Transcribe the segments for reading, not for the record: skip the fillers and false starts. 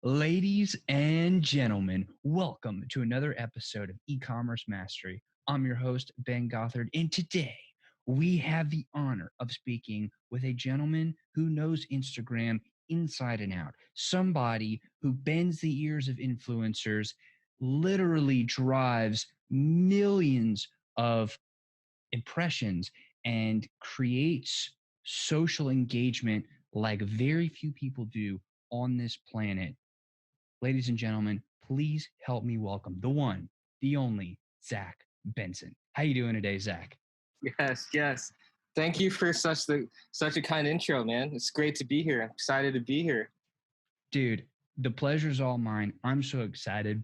Ladies and gentlemen, welcome to another episode of eCommerce Mastery. I'm your host, Ben Gothard, and today we have the honor of speaking with a gentleman who knows Instagram inside and out, somebody who bends the ears of influencers, literally drives millions of impressions, and creates social engagement like very few people do on this planet. Ladies and gentlemen, please help me welcome the one, the only Zach Benson. How you doing today, Zach? Yes. Thank you for such a kind intro, man. It's great to be here. I'm excited to be here. Dude, the pleasure's all mine. I'm so excited.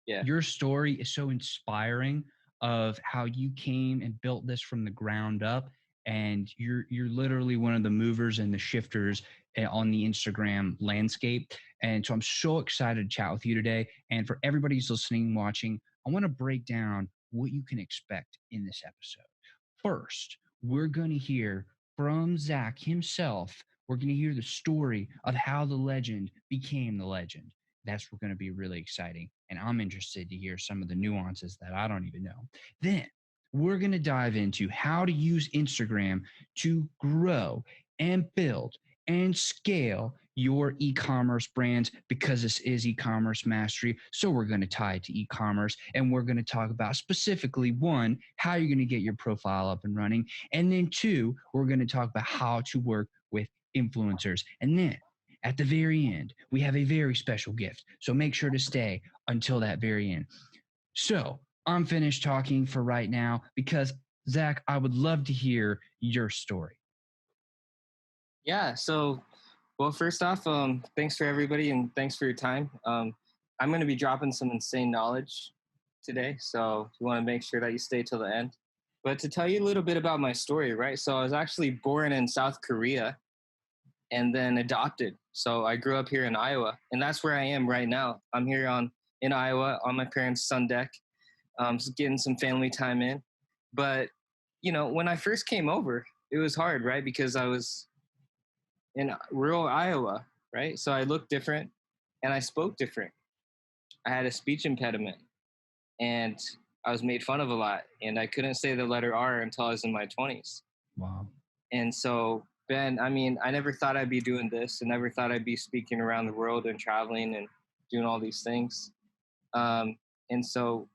Yeah. Your story is so inspiring of how you came and built this from the ground up, and you're literally one of the movers and the shifters on the Instagram landscape. And so I'm so excited to chat with you today. And for everybody who's listening and watching, I want to break down what you can expect in this episode. First, we're going to hear from Zach himself. We're going to hear the story of how the legend became the legend. That's going to be really exciting. And I'm interested to hear some of the nuances that I don't even know. Then we're going to dive into how to use Instagram to grow and build and scale your e-commerce brands, because this is e-commerce mastery. So we're going to tie it to e-commerce, and we're going to talk about specifically, one, how you're going to get your profile up and running. And then two, we're going to talk about how to work with influencers. And then at the very end, we have a very special gift. So make sure to stay until that very end. So I'm finished talking for right now because, Zach, I would love to hear your story. Yeah. Well, first off, thanks for everybody and thanks for your time. I'm going to be dropping some insane knowledge today. So you want to make sure that you stay till the end. But to tell you a little bit about my story, right? So I was actually born in South Korea and then adopted. So I grew up here in Iowa, and that's where I am right now. I'm here in Iowa on my parents' sun deck, just getting some family time in. But when I first came over, it was hard, right? Because I was in rural Iowa, right? So I looked different, and I spoke different. I had a speech impediment, and I was made fun of a lot, and I couldn't say the letter R until I was in my 20s. Wow. And so, Ben, I mean, I never thought I'd be doing this. I never thought I'd be speaking around the world and traveling and doing all these things. And so,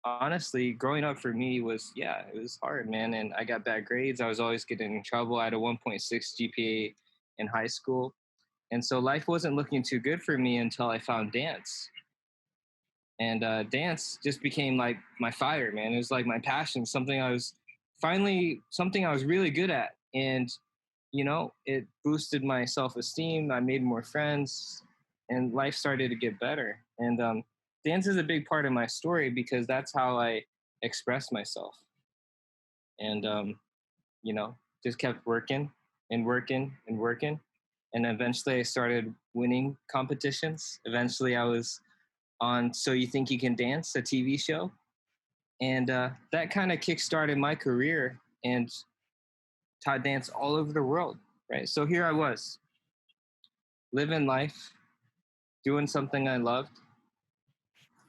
honestly, growing up for me was, yeah, it was hard, man. And I got bad grades. I was always getting in trouble. I had a 1.6 GPA in high school. And so life wasn't looking too good for me until I found dance. And dance just became like my fire, man. It was like my passion, something I was really good at. And it boosted my self-esteem. I made more friends, and life started to get better. And dance is a big part of my story because that's how I express myself. And just kept working and working and working. And eventually I started winning competitions. Eventually I was on So You Think You Can Dance, a TV show. And that kind of kickstarted my career and taught dance all over the world, right? So here I was, living life, doing something I loved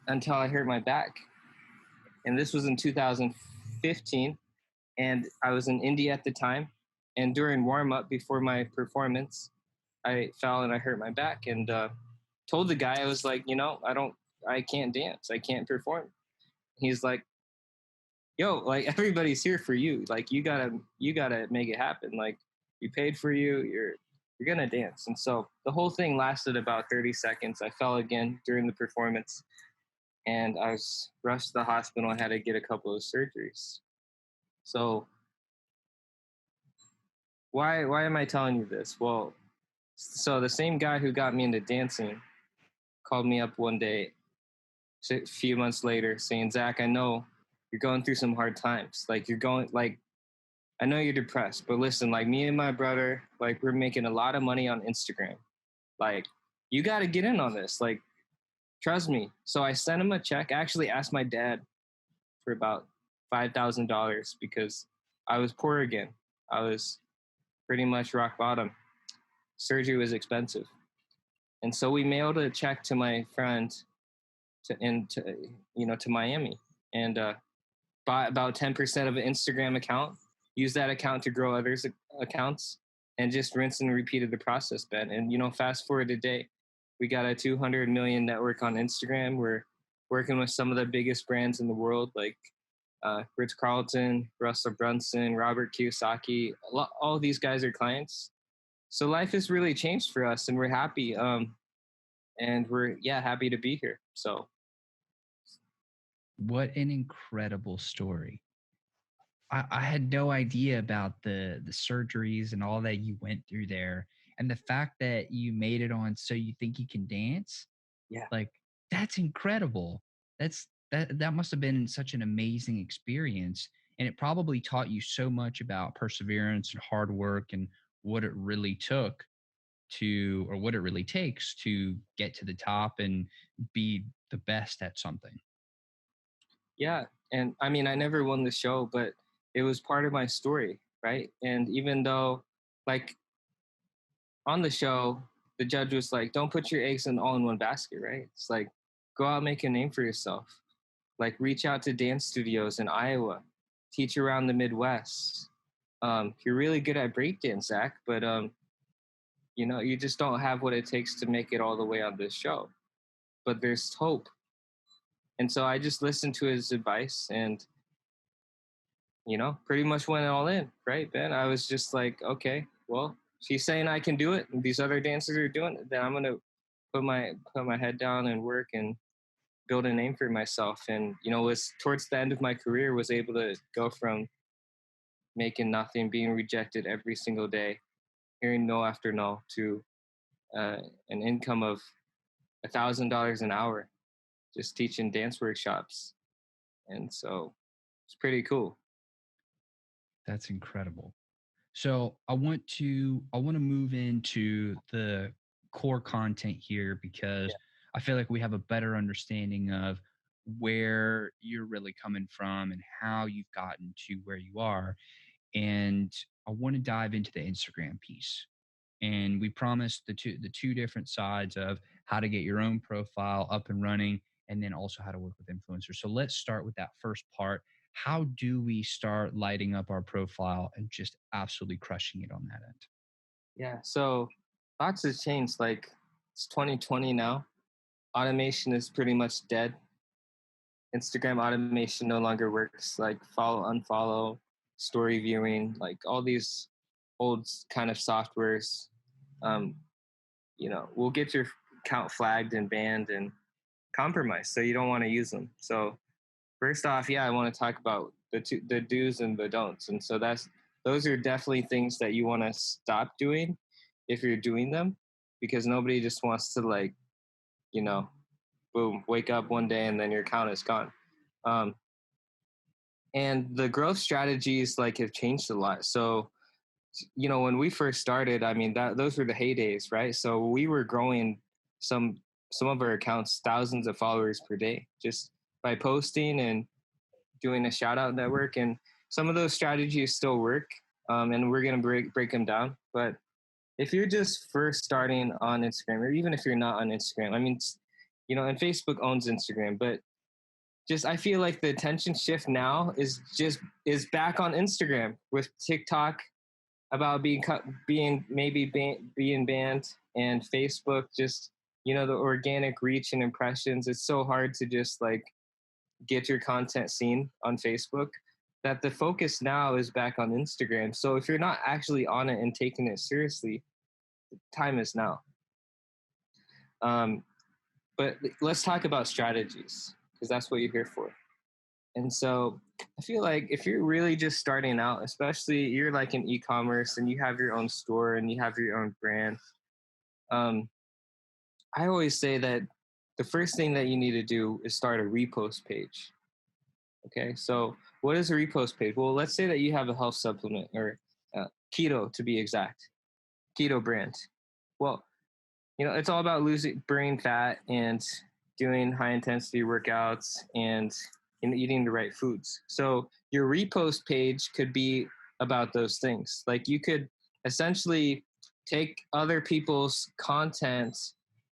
until I hurt my back. And this was in 2015. And I was in India at the time. And during warm up before my performance, I fell and I hurt my back, and told the guy, I was like, I can't dance. I can't perform. He's like, yo, like everybody's here for you. Like you gotta make it happen. Like we paid for you. You're gonna dance. And so the whole thing lasted about 30 seconds. I fell again during the performance, and I was rushed to the hospital. I had to get a couple of surgeries. So why am I telling you this? Well, so the same guy who got me into dancing called me up one day, a few months later, saying, Zach, I know you're going through some hard times. I know you're depressed, but listen, like me and my brother, like we're making a lot of money on Instagram. Like you got to get in on this. Like, trust me. So I sent him a check. I actually asked my dad for about $5,000 because I was poor again. I was pretty much rock bottom. Surgery was expensive. And so we mailed a check to my friend to Miami, and bought about 10% of an Instagram account, use that account to grow others' accounts, and just rinse and repeated the process, Ben. And, fast forward today, we got a 200 million network on Instagram. We're working with some of the biggest brands in the world, like Ritz Carlton, Russell Brunson, Robert Kiyosaki. All these guys are clients. So life has really changed for us, and we're happy. And we're happy to be here. So What an incredible story. I had no idea about the surgeries and all that you went through there. And the fact that you made it on So You Think You Can Dance, yeah, like that's incredible. That must have been such an amazing experience. And it probably taught you so much about perseverance and hard work and what it really took to, or what it really takes to get to the top and be the best at something. yeah. And I mean, I never won the show, but it was part of my story, right? And even though, like, on the show, the judge was like, "Don't put your eggs in all in one basket," right? It's like, go out, make a name for yourself. Like, reach out to dance studios in Iowa, teach around the Midwest. You're really good at breakdance, Zach, but you just don't have what it takes to make it all the way on this show. But there's hope. And so I just listened to his advice and, pretty much went all in, right, Ben? I was just like, okay, well, she's saying I can do it, and these other dancers are doing it. Then I'm gonna put my head down and work and build a name for myself. And was towards the end of my career, was able to go from making nothing, being rejected every single day, hearing no after no, to an income of $1,000 an hour, just teaching dance workshops. And so it's pretty cool. That's incredible. So I want to move into the core content here because I feel like we have a better understanding of where you're really coming from and how you've gotten to where you are. And I want to dive into the Instagram piece. And we promised the two different sides of how to get your own profile up and running and then also how to work with influencers. So let's start with that first part. How do we start lighting up our profile and just absolutely crushing it on that end? Yeah. So lots has changed. Like, it's 2020 now. Automation is pretty much dead. Instagram automation no longer works. Like, follow, unfollow, story viewing, like all these old kind of softwares. Um, will get your account flagged and banned and compromised. So you don't want to use them. So first off, I want to talk about the do's and the don'ts. And so those are definitely things that you want to stop doing if you're doing them, because nobody just wants to, like, you know, boom, wake up one day and then your account is gone. Um, and the growth strategies, like, have changed a lot. So, when we first started, I mean, those were the heydays, right? So we were growing some some of our accounts thousands of followers per day just by posting and doing a shout out network. And some of those strategies still work, and we're going to break them down. But if you're just first starting on Instagram, or even if you're not on Instagram, I mean, and Facebook owns Instagram, but just, I feel like the attention shift now is back on Instagram with TikTok about being banned, and Facebook just, the organic reach and impressions. It's so hard to just, like, get your content seen on Facebook, that the focus now is back on Instagram. So if you're not actually on it and taking it seriously, the time is now. But let's talk about strategies, because that's what you're here for. And so I feel like if you're really just starting out, especially you're like in e-commerce and you have your own store and you have your own brand, I always say that the first thing that you need to do is start a repost page. Okay, so what is a repost page? Well, let's say that you have a health supplement, or keto to be exact, keto brand. Well, it's all about burning fat and doing high intensity workouts and eating the right foods. So your repost page could be about those things. Like, you could essentially take other people's content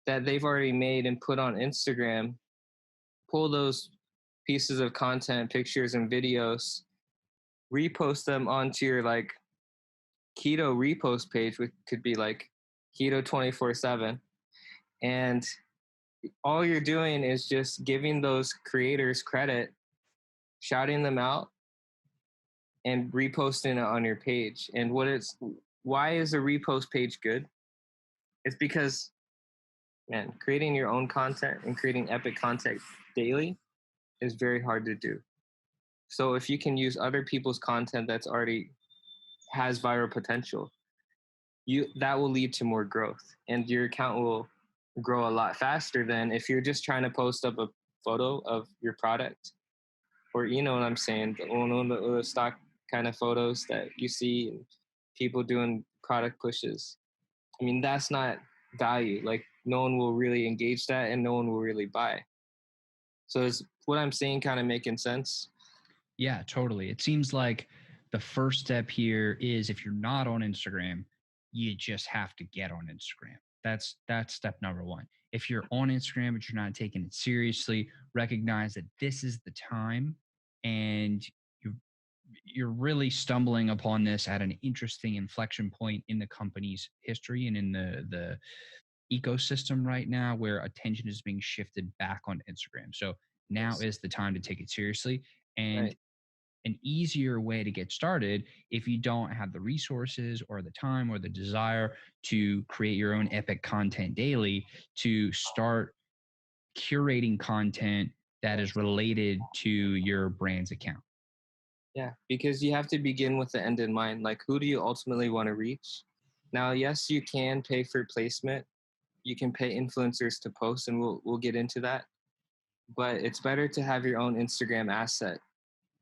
that they've already made and put on Instagram, pull those pieces of content, pictures and videos, repost them onto your like keto repost page, which could be like keto 24/7. And all you're doing is just giving those creators credit, shouting them out, and reposting it on your page. And why is a repost page good? It's because, man, creating your own content and creating epic content daily is very hard to do. So if you can use other people's content that's already has viral potential, that will lead to more growth, and your account will grow a lot faster than if you're just trying to post up a photo of your product, or you know what I'm saying, the stock kind of photos that you see and people doing product pushes. I mean, that's not value. Like, no one will really engage that, and no one will really buy. So is what I'm saying kind of making sense? Yeah, totally. It seems like the first step here is, if you're not on Instagram, you just have to get on Instagram. That's step number one. If you're on Instagram but you're not taking it seriously, recognize that this is the time, and you you're really stumbling upon this at an interesting inflection point in the company's history and in the ecosystem right now, where attention is being shifted back on Instagram. So now Yes. is the time to take it seriously. And Right. an easier way to get started, if you don't have the resources or the time or the desire to create your own epic content daily, to start curating content that is related to your brand's account. Yeah, because you have to begin with the end in mind. Like, who do you ultimately want to reach? Now, yes, you can pay for placement. You can pay influencers to post, and we'll get into that. But it's better to have your own Instagram asset,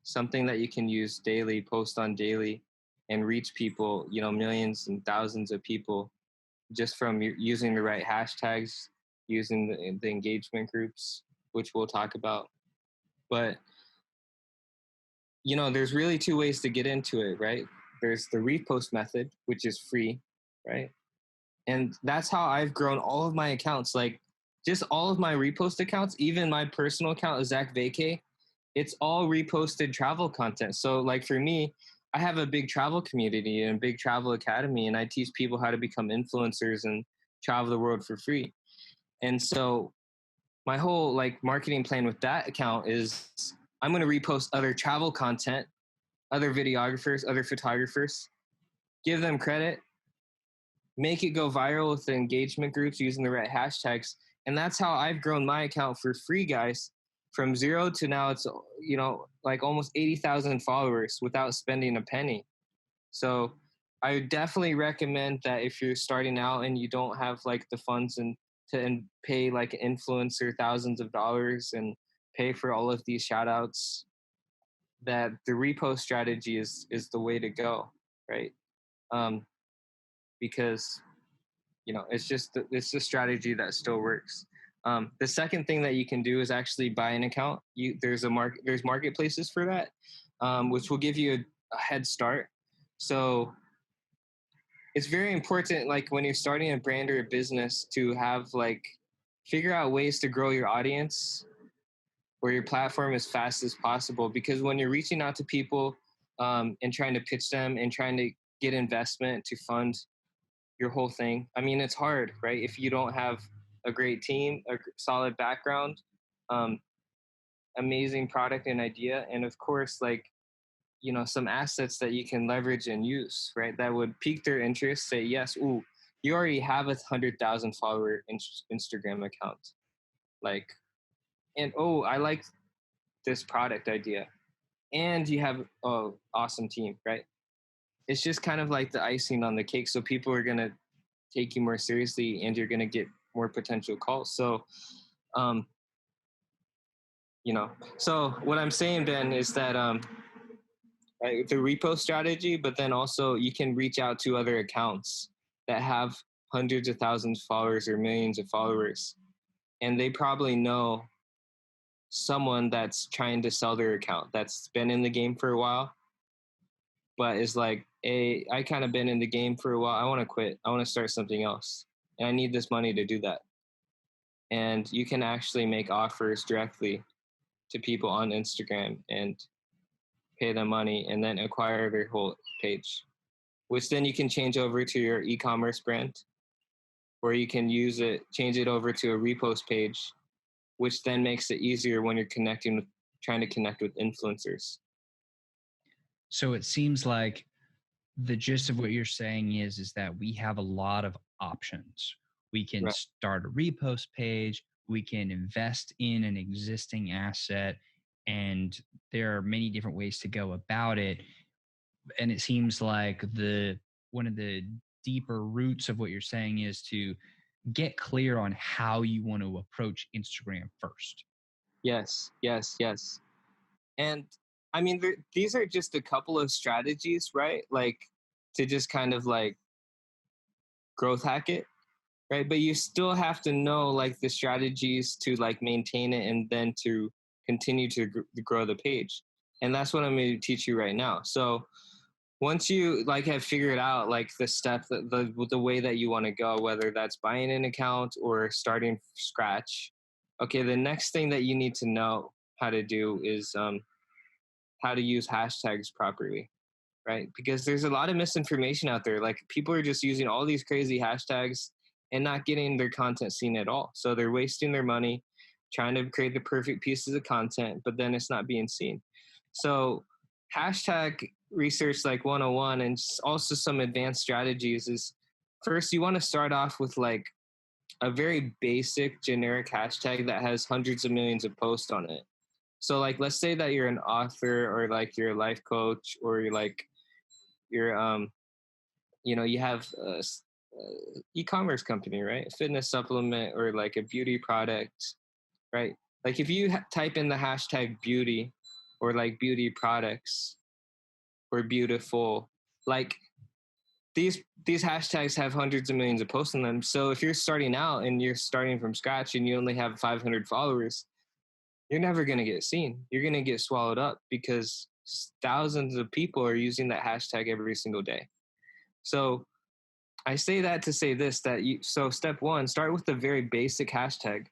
something that you can use daily, post on daily, and reach people, you know, millions and thousands of people, just from using the right hashtags, using the engagement groups, which we'll talk about. But, you know, there's really two ways to get into it, right? There's the repost method, which is free, right? And that's how I've grown all of my accounts. Like, just all of my repost accounts, even my personal account, Zach Vacay, it's all reposted travel content. So like for me, I have a big travel community and a big travel academy, and I teach people how to become influencers and travel the world for free. And so my whole like marketing plan with that account is, I'm going to repost other travel content, other videographers, other photographers, give them credit, make it go viral with the engagement groups using the right hashtags. And that's how I've grown my account for free, guys, from zero to now it's, you know, like almost 80,000 followers without spending a penny. So I would definitely recommend that if you're starting out and you don't have like the funds and pay like an influencer thousands of dollars and pay for all of these shout outs, that the repost strategy is the way to go, right? Um, because you know, it's the strategy that still works. The second thing that you can do is actually buy an account. There's marketplaces for that, which will give you a head start. So it's very important, like when you're starting a brand or a business, to have like figure out ways to grow your audience or your platform as fast as possible. Because when you're reaching out to people and trying to pitch them and trying to get investment to fund your whole thing, I mean, it's hard, right? If you don't have a great team, a solid background, um, amazing product and idea, and of course, like, you know, some assets that you can leverage and use, right? That would pique their interest. Say, yes, ooh, you already have 100,000 follower Instagram account, like, and oh, I like this product idea, and you have awesome team, right? It's just kind of like the icing on the cake. So people are gonna take you more seriously, and you're gonna get more potential calls. So, um, you know, so what I'm saying, Ben, is that right, the repost strategy, but then also you can reach out to other accounts that have hundreds of thousands of followers or millions of followers, and they probably know someone that's trying to sell their account that's been in the game for a while, but is like, hey, I kind of been in the game for a while. I want to quit. I want to start something else, and I need this money to do that. and you can actually make offers directly to people on Instagram and pay them money and then acquire their whole page, which then you can change over to your e-commerce brand, or you can change it over to a repost page, which then makes it easier when you're trying to connect with influencers. So it seems like the gist of what you're saying is that we have a lot of options. We can Right. start a repost page, we can invest in an existing asset, and there are many different ways to go about it. And it seems like the one of the deeper roots of what you're saying is to get clear on how you want to approach Instagram first. Yes, yes, yes. And I mean, these are just a couple of strategies, right? Like to just kind of like growth hack it, right? But you still have to know like the strategies to like maintain it and then to continue to grow the page. And that's what I'm going to teach you right now. So once you like have figured out like the step that the way that you want to go, whether that's buying an account or starting from scratch, okay, the next thing that you need to know how to do is how to use hashtags properly, right? Because there's a lot of misinformation out there. Like people are just using all these crazy hashtags and not getting their content seen at all. So they're wasting their money trying to create the perfect pieces of content, but then it's not being seen. So hashtag research like 101 and also some advanced strategies is first you want to start off with like a very basic generic hashtag that has hundreds of millions of posts on it. So like let's say that you're an author or like you're a life coach or you're you have a e-commerce company, right? A fitness supplement or like a beauty product, right? Like if you type in the hashtag beauty or like beauty products or beautiful, like these hashtags have hundreds of millions of posts on them. So if you're starting out and you're starting from scratch and you only have 500 followers, you're never going to get seen. You're going to get swallowed up because thousands of people are using that hashtag every single day. So I say that to say this, so step one, start with a very basic hashtag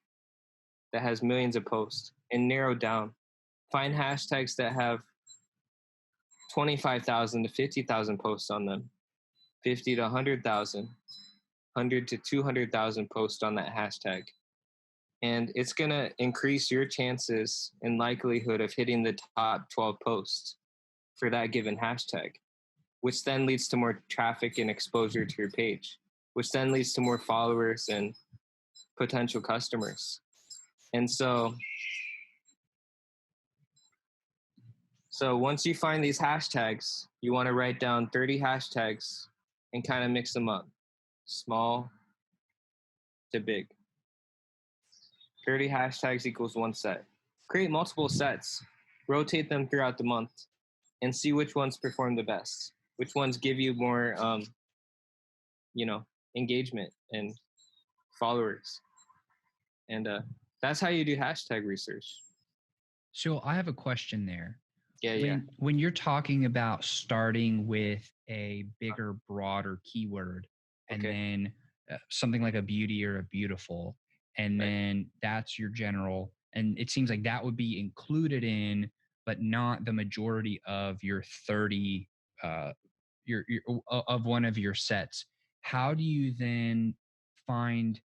that has millions of posts and narrow down. Find hashtags that have 25,000 to 50,000 posts on them, 50 to 100,000, 100 to 200,000 posts on that hashtag. And it's going to increase your chances and likelihood of hitting the top 12 posts for that given hashtag, which then leads to more traffic and exposure to your page, which then leads to more followers and potential customers. And so once you find these hashtags, you want to write down 30 hashtags and kind of mix them up, small to big. 30 hashtags equals one set. Create multiple sets, rotate them throughout the month, and see which ones perform the best, which ones give you more, engagement and followers. And that's how you do hashtag research. So I have a question there. Yeah. When you're talking about starting with a bigger, broader keyword, and Okay. then something like a beauty or a beautiful, and Right. then that's your general, and it seems like that would be included in, but not the majority of your 30, your of one of your sets. How do you then find?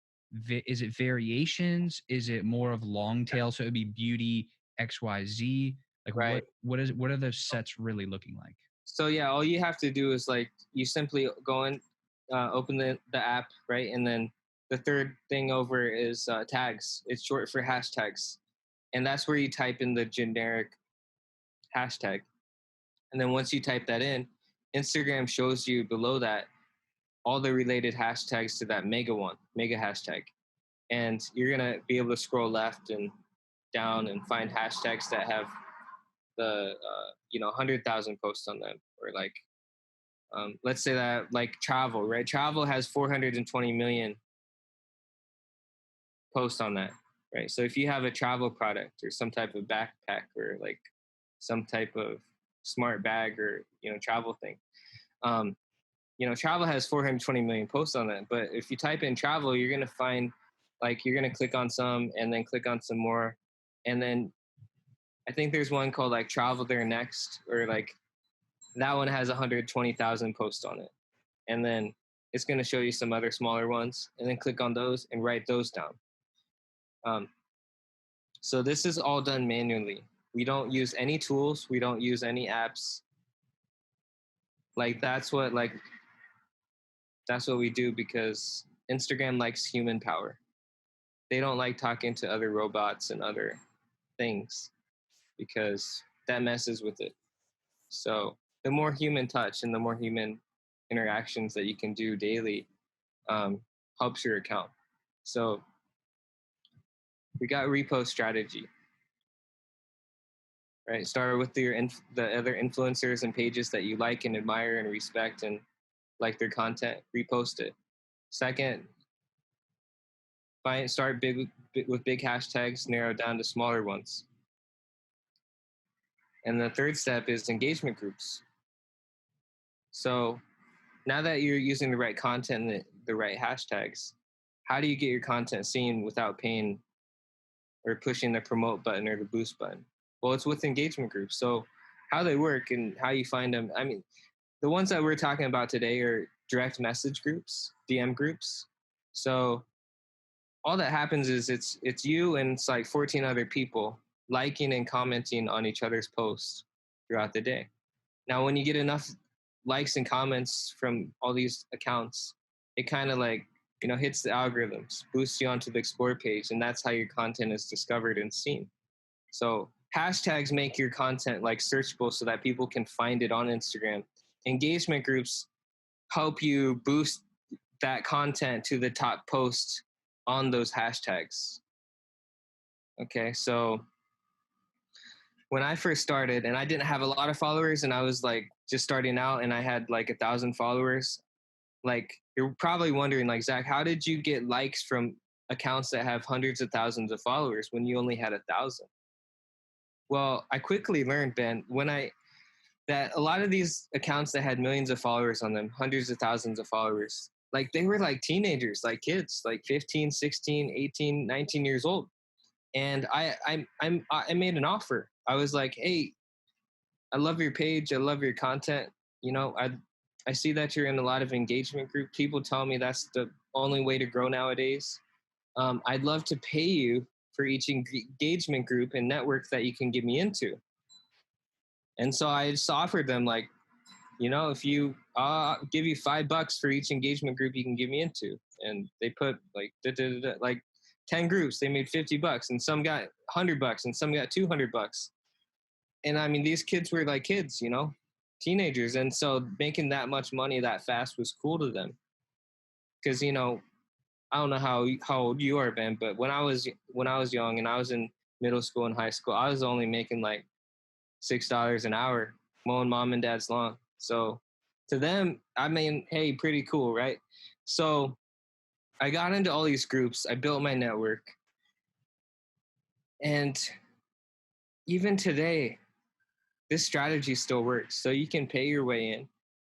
Is it variations? Is it more of long tail? So it would be beauty XYZ. Like Right. what are those sets really looking like? So yeah, all you have to do is like you simply go in, open the app, right, and then the third thing over is tags. It's short for hashtags, and that's where you type in the generic hashtag. And then once you type that in, Instagram shows you below that all the related hashtags to that mega hashtag, and you're gonna be able to scroll left and down and find hashtags that have the 100,000 posts on them, or like let's say that like travel, right? Travel has 420 million posts on that, right? So if you have a travel product or some type of backpack or like some type of smart bag or travel thing, travel has 420 million posts on that. But if you type in travel, you're gonna find Like you're going to click on some and then click on some more. And then I think there's one called like Travel There Next, or like that one has 120,000 posts on it. And then it's going to show you some other smaller ones, and then click on those and write those down. So this is all done manually. We don't use any tools. We don't use any apps. Like that's what we do, because Instagram likes human power. They don't like talking to other robots and other things, because that messes with it. So the more human touch and the more human interactions that you can do daily helps your account. So we got repost strategy, right? Start with the other influencers and pages that you like and admire and respect and like their content. Repost it. Second, start big with big hashtags, narrow down to smaller ones. And the third step is engagement groups. So now that you're using the right content and the right hashtags, how do you get your content seen without paying or pushing the promote button or the boost button? Well, it's with engagement groups. So how they work and how you find them. I mean, the ones that we're talking about today are direct message groups, DM groups. So all that happens is it's you and it's like 14 other people liking and commenting on each other's posts throughout the day. Now, when you get enough likes and comments from all these accounts, it kind of like, hits the algorithms, boosts you onto the explore page, and that's how your content is discovered and seen. So hashtags make your content like searchable so that people can find it on Instagram. Engagement groups help you boost that content to the top post on those hashtags. Okay, so when I first started, and I didn't have a lot of followers, and I was like just starting out, and I had like 1,000 followers, like you're probably wondering, like, Zach, how did you get likes from accounts that have hundreds of thousands of followers when you only had 1,000? Well, I quickly learned, Ben, that a lot of these accounts that had millions of followers on them, hundreds of thousands of followers, like they were like teenagers, like kids, like 15, 16, 18, 19 years old. And I made an offer. I was like, hey, I love your page. I love your content. I see that you're in a lot of engagement group. People tell me that's the only way to grow nowadays. I'd love to pay you for each engagement group and network that you can get me into. And so I just offered them, like, if you give you $5 for each engagement group you can get me into. And they put like 10 groups, they made $50, and some got $100 and some got $200. And I mean, these kids were like kids, teenagers. And so making that much money that fast was cool to them. Because, I don't know how old you are, Ben, but when I was young and I was in middle school and high school, I was only making like $6 an hour mowing mom and dad's lawn. So to them, I mean, hey, pretty cool, right? So I got into all these groups. I built my network. And even today, this strategy still works. So you can pay your way in,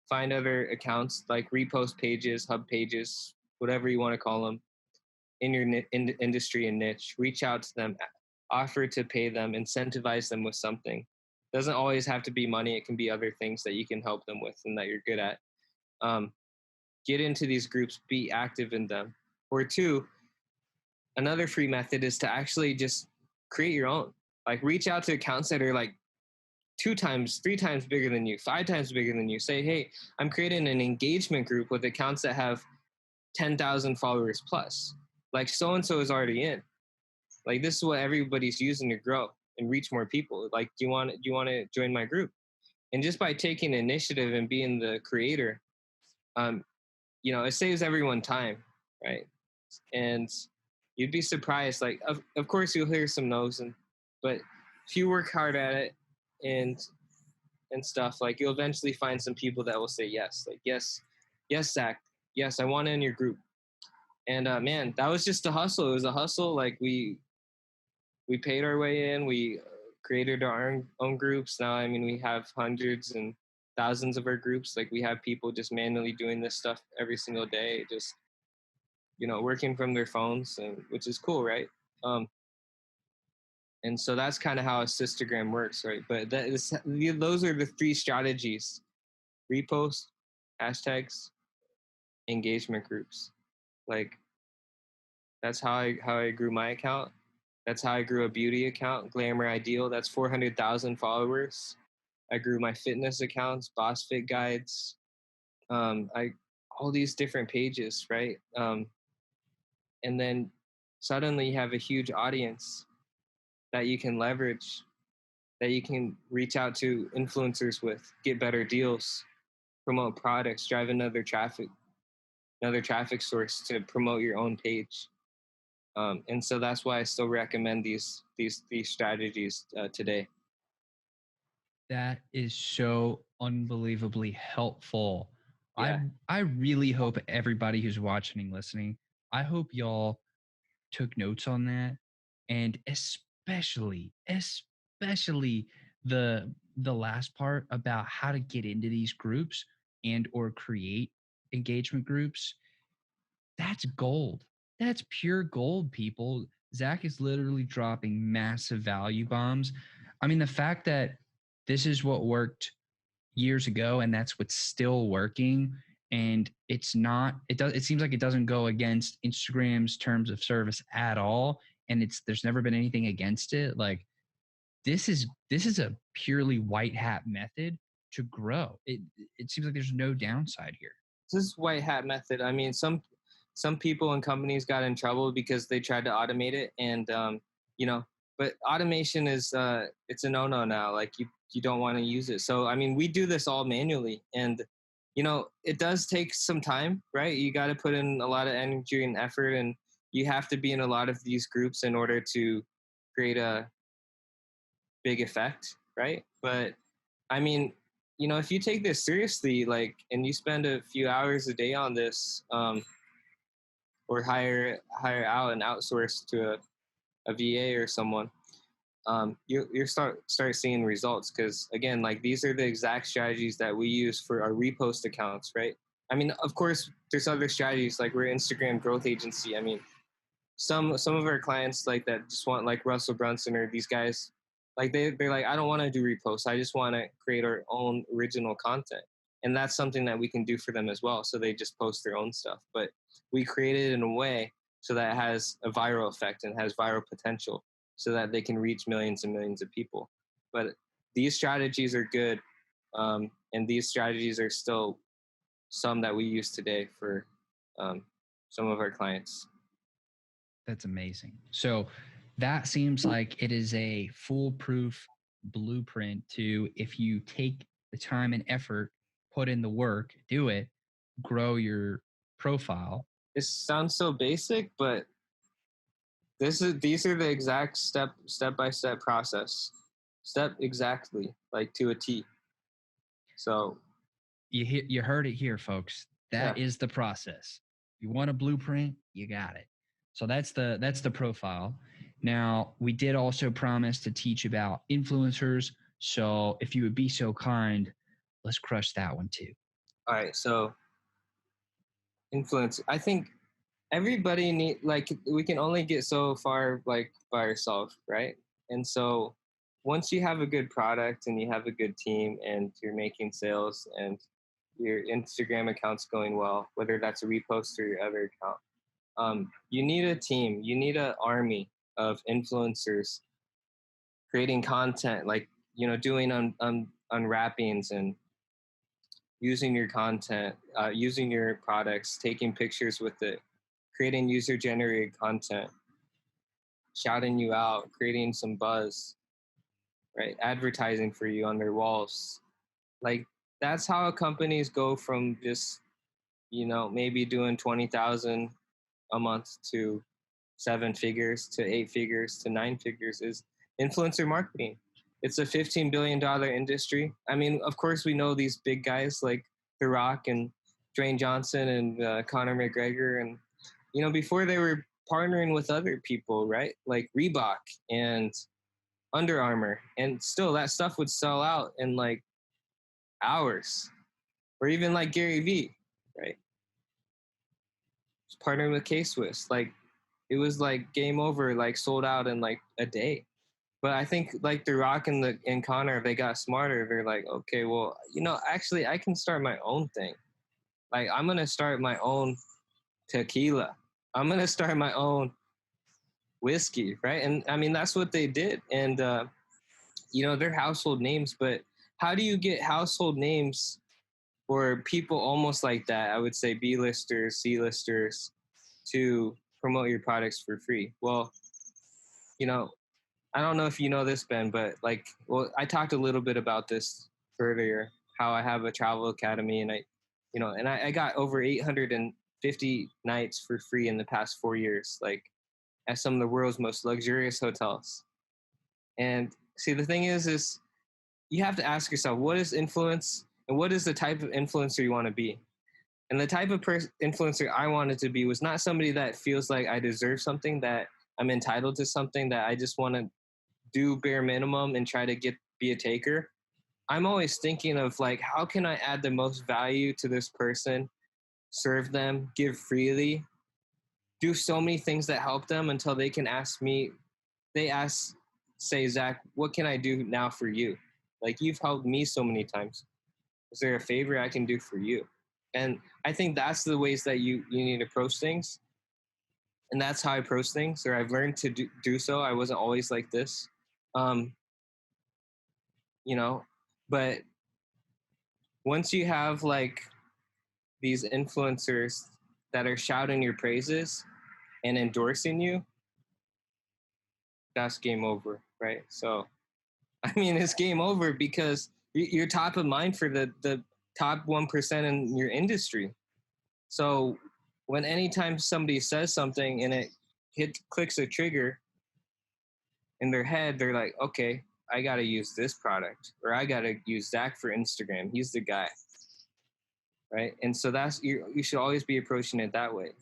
find other accounts like repost pages, hub pages, whatever you want to call them, in your industry and niche. Reach out to them, offer to pay them, incentivize them with something. Doesn't always have to be money. It can be other things that you can help them with and that you're good at. Get into these groups, be active in them. Or two, another free method is to actually just create your own. Like reach out to accounts that are like 2 times, 3 times bigger than you, 5 times bigger than you. Say, hey, I'm creating an engagement group with accounts that have 10,000 followers plus. Like so-and-so is already in. Like this is what everybody's using to grow and reach more people. Like, do you want to join my group? And just by taking initiative and being the creator, it saves everyone time, right? And you'd be surprised. Like, of course, you'll hear some no's, but if you work hard at it and stuff, like you'll eventually find some people that will say yes. Like, yes, Zach, yes, I want in your group. And man, that was just a hustle. It was a hustle. Like we paid our way in. We created our own groups. Now, I mean, we have hundreds and thousands of our groups. Like we have people just manually doing this stuff every single day. working from their phones, and which is cool, right? Um, and so that's kind of how a Sistagram works, right? But those are the three strategies: repost, hashtags, engagement groups. Like that's how I grew my account. That's how I grew a beauty account, Glamour Ideal. That's 400,000 followers. I grew my fitness accounts, Boss Fit Guides, I all these different pages, right? And then suddenly you have a huge audience that you can leverage, that you can reach out to influencers with, get better deals, promote products, drive another traffic source to promote your own page. And so that's why I still recommend these strategies today. That is so unbelievably helpful. I Yeah, I really hope everybody who's watching and listening, I hope y'all took notes on that, and especially the last part about how to get into these groups and or create engagement groups. That's gold. That's pure gold, people. Zach is literally dropping massive value bombs. I mean, the fact that this is what worked years ago and that's what's still working, and it seems like it doesn't go against Instagram's terms of service at all, and there's never been anything against it. Like this is a purely white hat method to grow. It seems like there's no downside here. this is white hat method. I mean, some people and companies got in trouble because they tried to automate it, and you know, but automation is it's a no-no now. Like you don't want to use it. So I mean, we do this all manually, and it does take some time, right? You got to put in a lot of energy and effort, and you have to be in a lot of these groups in order to create a big effect, right? But I mean, if you take this seriously, like, and you spend a few hours a day on this, or hire out and outsource to a VA or someone, you start seeing results. Because again, like, these are the exact strategies that we use for our repost accounts, right? I mean, of course, there's other strategies. Like, we're an Instagram growth agency. I mean, some of our clients like that just want, like Russell Brunson or these guys, like they're like, I don't want to do reposts, I just want to create our own original content. And that's something that we can do for them as well. So they just post their own stuff, but we create it in a way so that it has a viral effect and has viral potential, so that they can reach millions and millions of people. But these strategies are good, and these strategies are still some that we use today for um, some of our clients. That's amazing. So that seems like it is a foolproof blueprint to, if you take the time and effort, put in the work, do it, grow your profile. This sounds so basic, but these are the exact step by step process, step exactly, like to a T. So You heard it here, folks. yeah. That is the process. You want a blueprint, you got it. So that's the profile. Now, we did also promise to teach about influencers. So if you would be so kind, let's crush that one too. All right. So influence. I think everybody need, like, we can only get so far, like, by yourself, right? And so once you have a good product and you have a good team and you're making sales and your Instagram account's going well, whether that's a repost or your other account, you need a team, you need an army of influencers creating content, like, doing unwrappings and using your content, using your products, taking pictures with it, creating user generated content, shouting you out, creating some buzz, right? Advertising for you on their walls. Like, that's how companies go from just, maybe doing 20,000 a month to 7 figures to 8 figures to 9 figures, is influencer marketing. It's a $15 billion industry. I mean, of course, we know these big guys like The Rock and Dwayne Johnson and Conor McGregor. And, before they were partnering with other people, right? Like Reebok and Under Armour. And still, that stuff would sell out in like hours. Or even like Gary Vee, right? partnering with K-Swiss. Like it was like game over, like sold out in like a day. But I think like The Rock and Connor, they got smarter. They're like, okay, well, actually, I can start my own thing. Like I'm gonna start my own tequila. I'm gonna start my own whiskey, right? And I mean that's what they did. And they're household names. But how do you get household names or people almost like that? I would say B-listers, C-listers, to promote your products for free. Well, you know, I don't know if you know this, Ben, but I talked a little bit about this earlier, how I have a travel academy and I got over 850 nights for free in the past 4 years, like at some of the world's most luxurious hotels. And see, the thing is you have to ask yourself, what is influence and what is the type of influencer you want to be? And the type of influencer I wanted to be was not somebody that feels like I deserve something, that I'm entitled to something, that I just want to do bare minimum and try to be a taker. I'm always thinking of like, how can I add the most value to this person, serve them, give freely, do so many things that help them until they can ask me, say, Zach, what can I do now for you? Like, you've helped me so many times. Is there a favor I can do for you? And I think that's the ways that you need to approach things. And that's how I approach things, or I've learned to do so. I wasn't always like this. Um, you know, but once you have like these influencers that are shouting your praises and endorsing you, that's game over, right? So, I mean, it's game over because you're top of mind for the top 1% in your industry. So, when anytime somebody says something and it clicks a trigger in their head, they're like, okay, I got to use this product, or I got to use Zach for Instagram. He's the guy. Right. And so you should always be approaching it that way.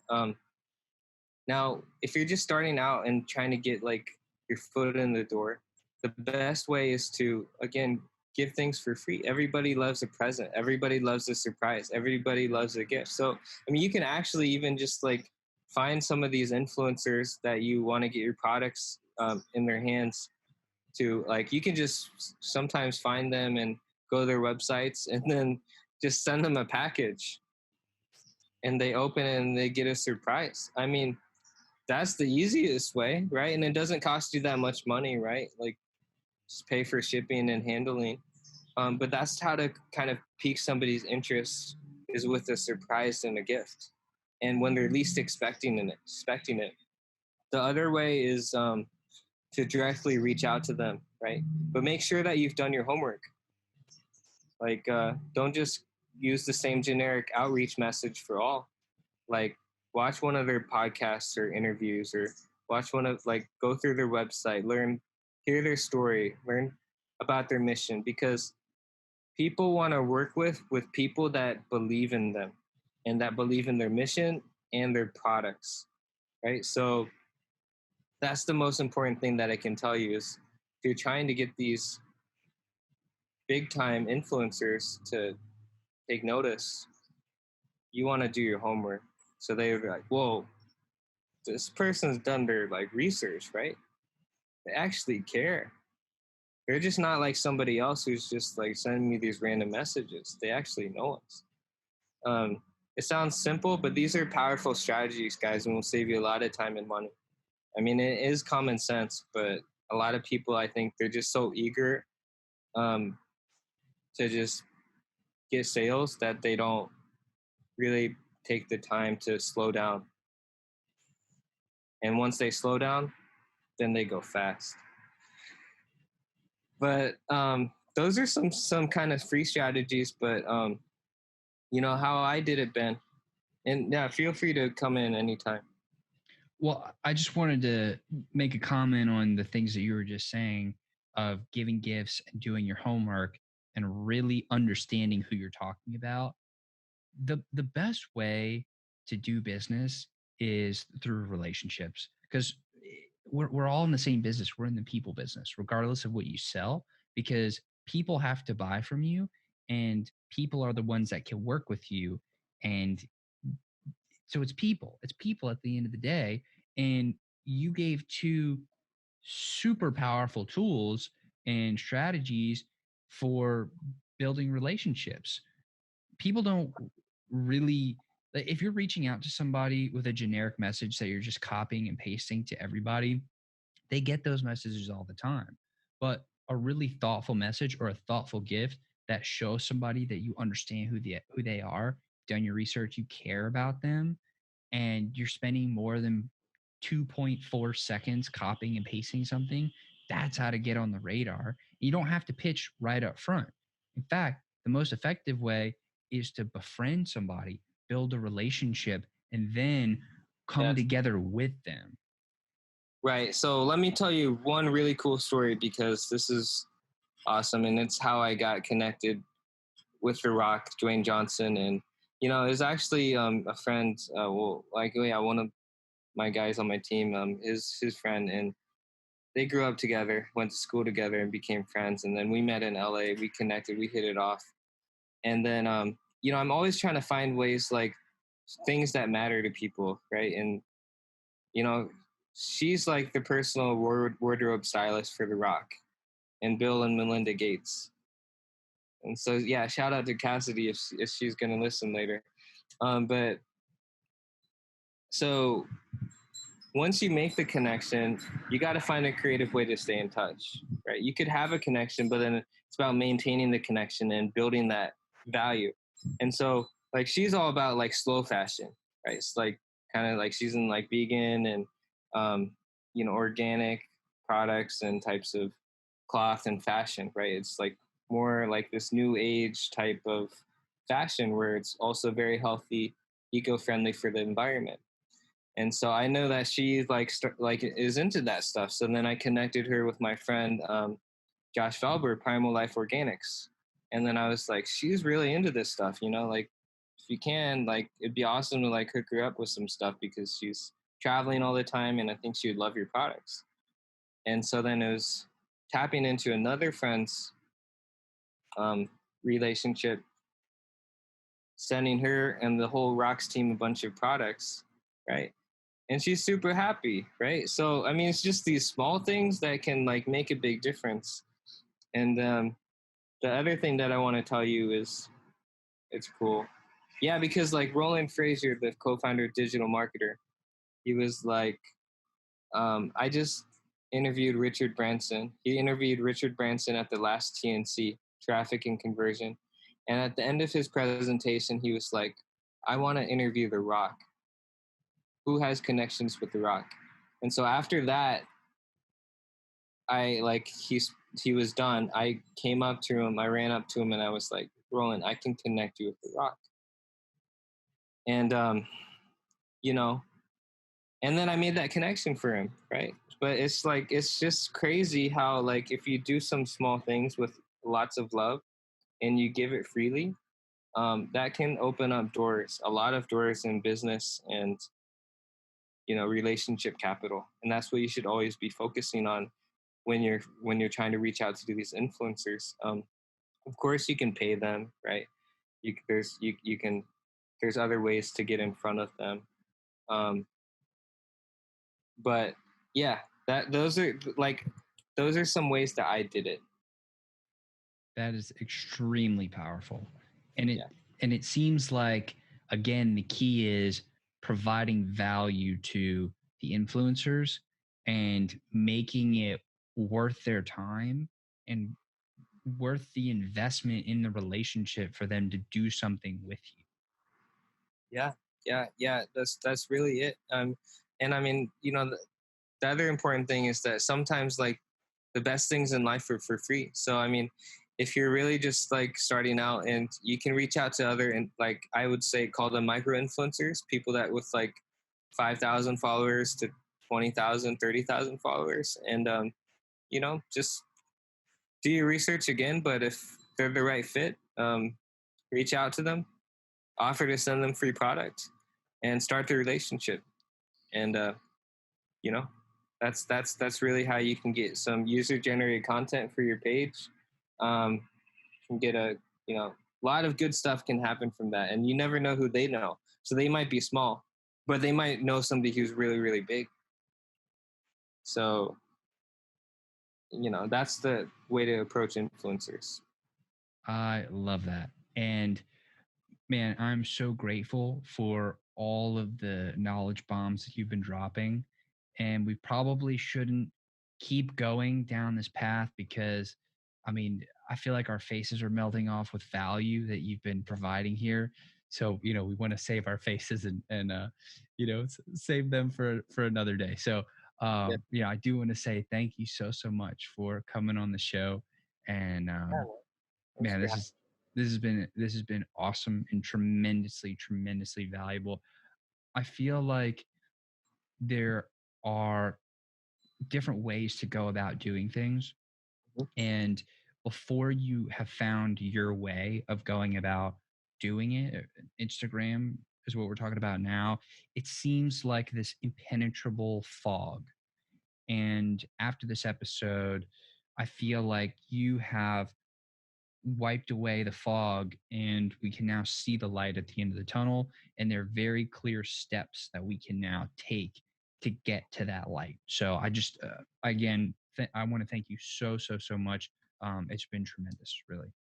Now, if you're just starting out and trying to get like your foot in the door, the best way is to, again, give things for free. Everybody loves a present. Everybody loves a surprise. Everybody loves a gift. So, I mean, you can actually even just like find some of these influencers that you want to get your products in their hands to. Like, you can just sometimes find them and go to their websites and then just send them a package and they open it and they get a surprise. I mean, that's the easiest way, right? And it doesn't cost you that much money, right? Like, just pay for shipping and handling. But that's how to kind of pique somebody's interest, is with a surprise and a gift, and when they're least expecting it. The other way is to directly reach out to them, right? But make sure that you've done your homework. Like, don't just use the same generic outreach message for all. Like, watch one of their podcasts or interviews, or watch one of, like, go through their website, hear their story, learn about their mission, because people want to work with people that believe in them and that believe in their mission and their products, right? So that's the most important thing that I can tell you is, if you're trying to get these big time influencers to take notice, you want to do your homework. So they're like, whoa, this person's done their like research, right? They actually care. They're just not like somebody else who's just like sending me these random messages. They actually know us. It sounds simple, but these are powerful strategies, guys, and will save you a lot of time and money. I mean, it is common sense, but a lot of people, I think, they're just so eager um, to just get sales that they don't really take the time to slow down. And once they slow down, then they go fast. But those are some kind of free strategies. But how I did it, Ben. And yeah, feel free to come in anytime. Well, I just wanted to make a comment on the things that you were just saying, of giving gifts and doing your homework and really understanding who you're talking about. The best way to do business is through relationships, because we're all in the same business. We're in the people business, regardless of what you sell, because people have to buy from you, and people are the ones that can work with you. And So it's people. It's people at the end of the day. And you gave two super powerful tools and strategies for building relationships. People don't really, like, if you're reaching out to somebody with a generic message that you're just copying and pasting to everybody, they get those messages all the time. But a really thoughtful message or a thoughtful gift that shows somebody that you understand who they are, done your research, you care about them, and you're spending more than 2.4 seconds copying and pasting something, that's how to get on the radar. You don't have to pitch right up front. In fact, the most effective way is to befriend somebody, build a relationship, and then come Yes. together with them. Right. So let me tell you one really cool story, because this is awesome, and it's how I got connected with The Rock, Dwayne Johnson. And it was actually a friend. One of my guys on my team, his friend, and they grew up together, went to school together, and became friends. And then we met in LA. We connected. We hit it off. And then I'm always trying to find ways, like things that matter to people, right? And you know, she's like the personal wardrobe stylist for The Rock and Bill and Melinda Gates. And so, yeah, shout out to Cassidy if she's going to listen later. But so once you make the connection, you got to find a creative way to stay in touch, right? You could have a connection, but then it's about maintaining the connection and building that value. And so, like, she's all about like slow fashion, right? It's like kind of like she's in like vegan and, organic products and types of cloth and fashion, right? It's like more like this new age type of fashion where it's also very healthy, eco-friendly for the environment. And so I know that she is into that stuff. So then I connected her with my friend Josh Felber, Primal Life Organics, and then I was like, she's really into this stuff, like if you can, like it'd be awesome to like hook her up with some stuff because she's traveling all the time, and I think she would love your products. And so then it was tapping into another friend's um, relationship, sending her and the whole Rocks team a bunch of products, right? And she's super happy, right? So I mean, it's just these small things that can like make a big difference. And the other thing that I want to tell you is, it's cool, yeah, because like Roland Frazier, the co-founder of Digital Marketer, he was like, I just interviewed Richard Branson. He interviewed Richard Branson at the last TNC, Traffic and Conversion, and at the end of his presentation, he was like, I want to interview The Rock. Who has connections with The Rock? And so after that, he was done. I came up to him, I ran up to him, and I was like, Roland, I can connect you with The Rock. And and then I made that connection for him, right? But it's just crazy how like if you do some small things with lots of love and you give it freely, that can open up doors, a lot of doors in business and relationship capital. And that's what you should always be focusing on when you're trying to reach out to these influencers. Of course, you can pay them, right? There's other ways to get in front of them. But yeah, those are some ways that I did it. That is extremely powerful. And it Yeah. and it seems like, again, the key is providing value to the influencers and making it worth their time and worth the investment in the relationship for them to do something with you. Yeah. That's really it. And I mean, the other important thing is that sometimes like the best things in life are for free. So I mean, if you're really just like starting out, and you can reach out to other, and like I would say call them micro influencers, people that with like 5,000 followers to 20,000, 30,000 followers, and just do your research again. But if they're the right fit, reach out to them, offer to send them free product, and start the relationship. And you know, that's really how you can get some user generated content for your page. Can get a lot of good stuff can happen from that, and you never know who they know. So they might be small, but they might know somebody who's really, really big. So, that's the way to approach influencers. I love that. And man, I'm so grateful for all of the knowledge bombs that you've been dropping. And we probably shouldn't keep going down this path because, I mean, I feel like our faces are melting off with value that you've been providing here. So, we want to save our faces and save them for another day. So, Yeah, I do want to say thank you so much for coming on the show. And yeah, man. Thanks man, for having. this has been awesome and tremendously valuable. I feel like there are different ways to go about doing things, Me. and before you have found your way of going about doing it, Instagram is what we're talking about now. It seems like this impenetrable fog. And after this episode, I feel like you have wiped away the fog and we can now see the light at the end of the tunnel, and there are very clear steps that we can now take to get to that light. So I just again I want to thank you so much. It's been tremendous, really.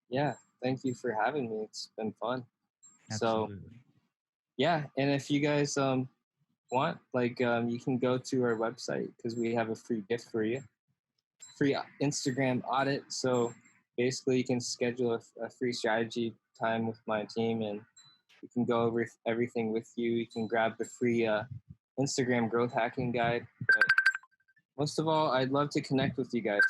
Yeah, thank you for having me. It's been fun. So Absolutely. yeah, and if you guys want, like, you can go to our website because we have a free gift for you, free Instagram audit. So basically, you can schedule a free strategy time with my team, and we can go over everything with you. You can grab the free Instagram growth hacking guide. But most of all, I'd love to connect with you guys.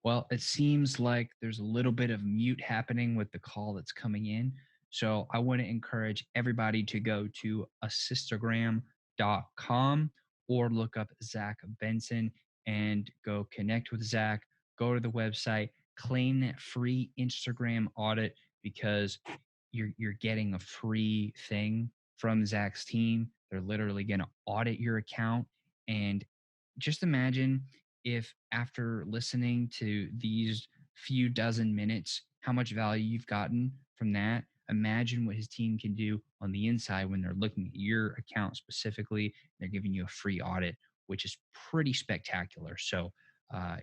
Well, it seems like there's a little bit of mute happening with the call that's coming in. So I want to encourage everybody to go to assistagram.com or look up Zach Benson and go connect with Zach. Go to the website, claim that free Instagram audit because you're getting a free thing from Zach's team. They're literally going to audit your account. And just imagine if after listening to these few dozen minutes, how much value you've gotten from that. Imagine what his team can do on the inside when they're looking at your account specifically. They're giving you a free audit, which is pretty spectacular. So,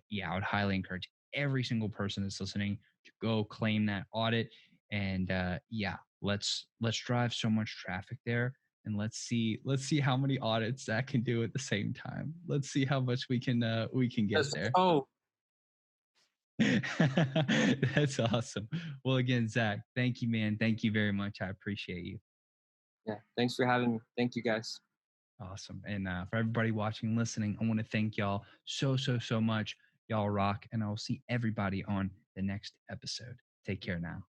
yeah, I would highly encourage every single person that's listening to go claim that audit. And yeah, let's drive so much traffic there, and let's see how many audits that can do at the same time. Let's see how much we can get Let's there. go. That's awesome. Well, again, Zach, thank you, man. Thank you very much. I appreciate you. Yeah, thanks for having me. Thank you guys. Awesome. And for everybody watching and listening, I want to thank y'all so much. Y'all rock, and I will see everybody on the next episode. Take care now.